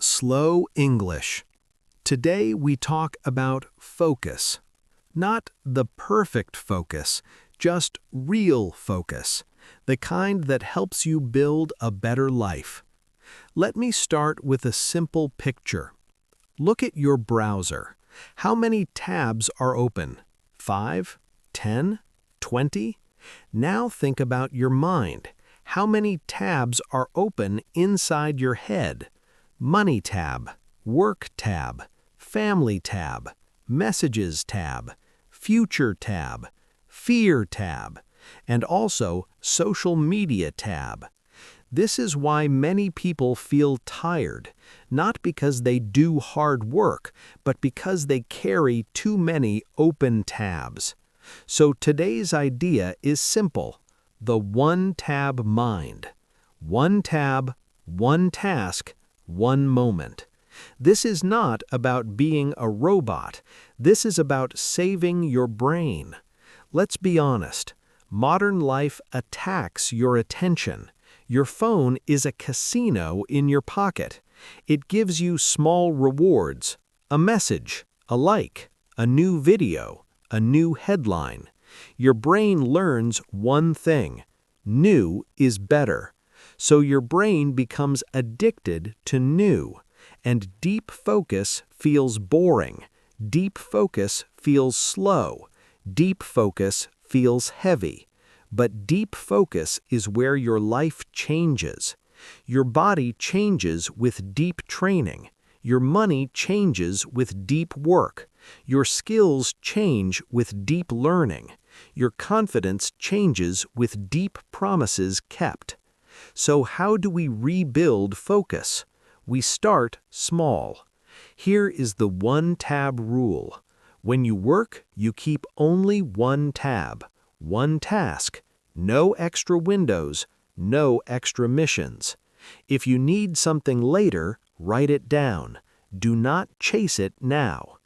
Slow English. Today we talk about focus. Not the perfect focus, just real focus, the kind that helps you build a better life. Let me start with a simple picture. Look at your browser. How many tabs are open? 5, 10, 20? Now think about your mind. How many tabs are open inside your head? Money tab, work tab, family tab, messages tab, future tab, fear tab, and also social media tab. This is why many people feel tired, not because they do hard work, but because they carry too many open tabs. So today's idea is simple: the one-tab mind. One tab, one task, one moment. This is not about being a robot. This is about saving your brain. Let's be honest. Modern life attacks your attention. Your phone is a casino in your pocket. It gives you small rewards, a message, a like, a new video, a new headline. Your brain learns one thing: new is better. So your brain becomes addicted to new, and deep focus feels boring. Deep focus feels slow. Deep focus feels heavy. But deep focus is where your life changes. Your body changes with deep training. Your money changes with deep work. Your skills change with deep learning. Your confidence changes with deep promises kept. So how do we rebuild focus? We start small. Here is the one-tab rule. When you work, you keep only one tab, one task, no extra windows, no extra missions. If you need something later, write it down. Do not chase it now.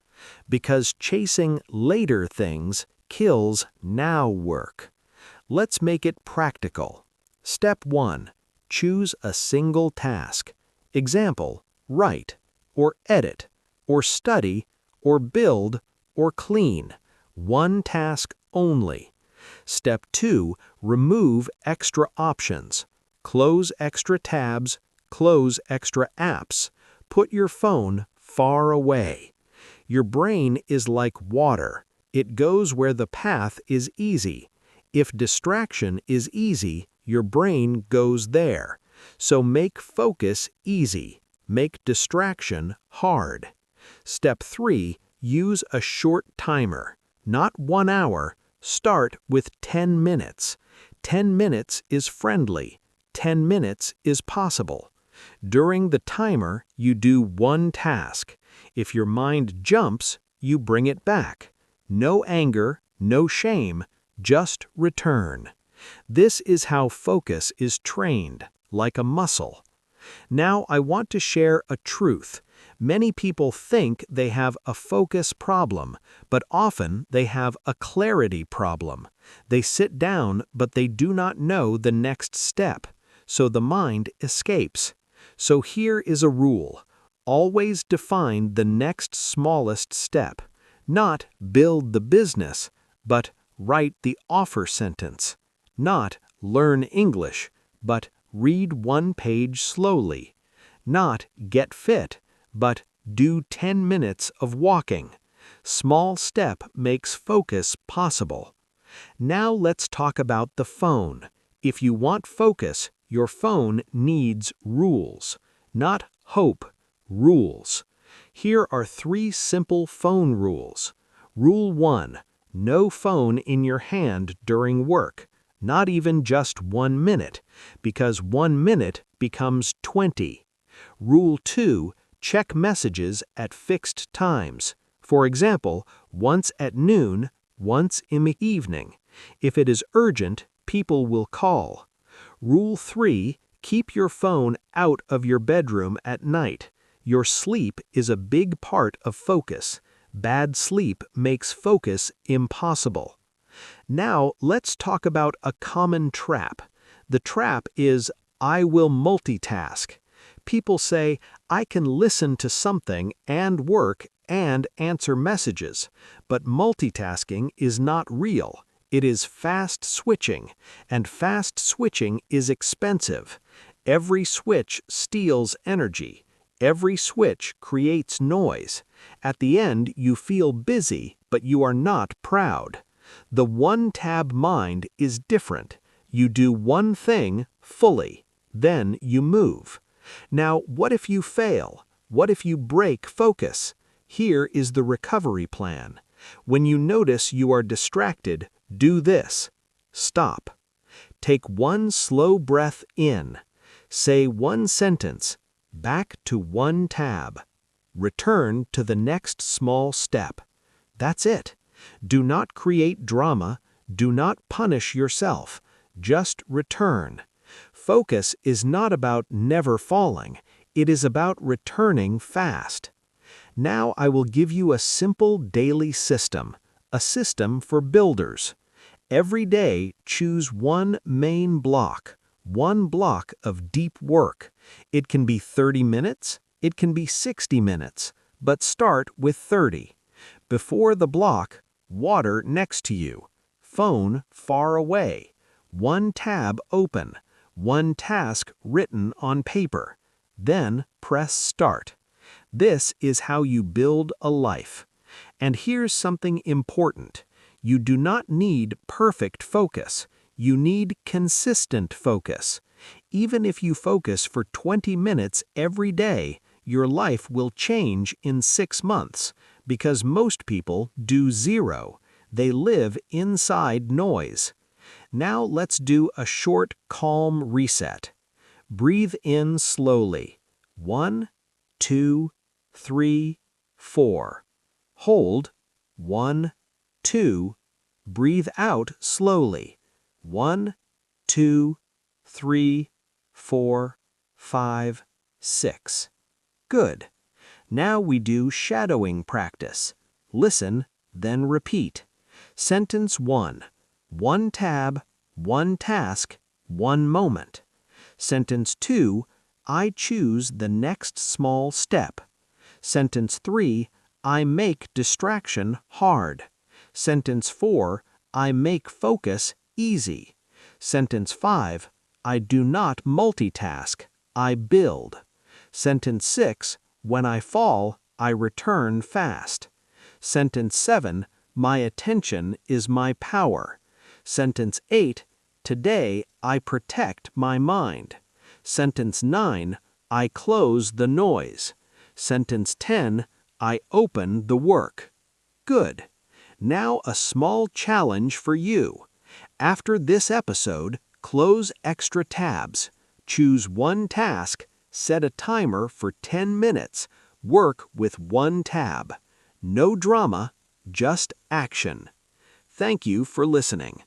Because chasing later things kills now work. Let's make it practical. Step 1. Choose a single task. Example: write, or edit, or study, or build, or clean. One task only. Step 2. Remove extra options. Close extra tabs, close extra apps. Put your phone far away. Your brain is like water. It goes where the path is easy. If distraction is easy, your brain goes there. So make focus easy. Make distraction hard. Step 3. Use a short timer. Not 1 hour. Start with 10 minutes. 10 minutes is friendly. 10 minutes is possible. During the timer, you do one task. If your mind jumps, you bring it back. No anger, no shame, just return. This is how focus is trained, like a muscle. Now I want to share a truth. Many people think they have a focus problem, but often they have a clarity problem. They sit down, but they do not know the next step, so the mind escapes. So here is a rule. Always define the next smallest step. Not build the business, but write the offer sentence. Not learn English, but read one page slowly. Not get fit, but do 10 minutes of walking. Small step makes focus possible. Now let's talk about the phone. If you want focus, your phone needs rules. Not hope, rules. Here are 3 simple phone rules. Rule 1. No phone in your hand during work. Not even just 1 minute, because 1 minute becomes 20. Rule 2. Check messages at fixed times. For example, once at noon, once in the evening. If it is urgent, people will call. Rule 3. Keep your phone out of your bedroom at night. Your sleep is a big part of focus. Bad sleep makes focus impossible. Now let's talk about a common trap. The trap is, I will multitask. People say, I can listen to something and work and answer messages, but multitasking is not real. It is fast switching, and fast switching is expensive. Every switch steals energy. Every switch creates noise. At the end, you feel busy, but you are not proud. The one-tab mind is different. You do one thing fully, then you move. Now, what if you fail? What if you break focus? Here is the recovery plan. When you notice you are distracted, do this. Stop. Take one slow breath in. Say one sentence. Back to one tab. Return to the next small step. That's it. Do not create drama. Do not punish yourself. Just return. Focus is not about never falling. It is about returning fast. Now I will give you a simple daily system, a system for builders. Every day, choose one main block, one block of deep work. It can be 30 minutes, it can be 60 minutes, but start with 30. Before the block, water next to you, phone far away, one tab open, one task written on paper. Then press start. This is how you build a life. And here's something important. You do not need perfect focus. You need consistent focus. Even if you focus for 20 minutes every day, your life will change in 6 months, because most people do 0. They live inside noise. Now let's do a short, calm reset. Breathe in slowly. 1, 2, 3, 4. Hold. 1, 2. Breathe out slowly. 1, 2, 3, 4, 5, 6. Good. Now we do shadowing practice. Listen, then repeat. Sentence 1. One tab, one task, one moment. Sentence 2. I choose the next small step. Sentence 3. I make distraction hard. Sentence 4. I make focus easy. Sentence 5. I do not multitask. I build. Sentence 6. When I fall, I return fast. Sentence 7. My attention is my power. Sentence 8. Today I protect my mind. Sentence 9. I close the noise. Sentence 10. I open the work. Good. Now a small challenge for you. After this episode, close extra tabs. Choose one task, set a timer for 10 minutes, work with one tab. No drama, just action. Thank you for listening.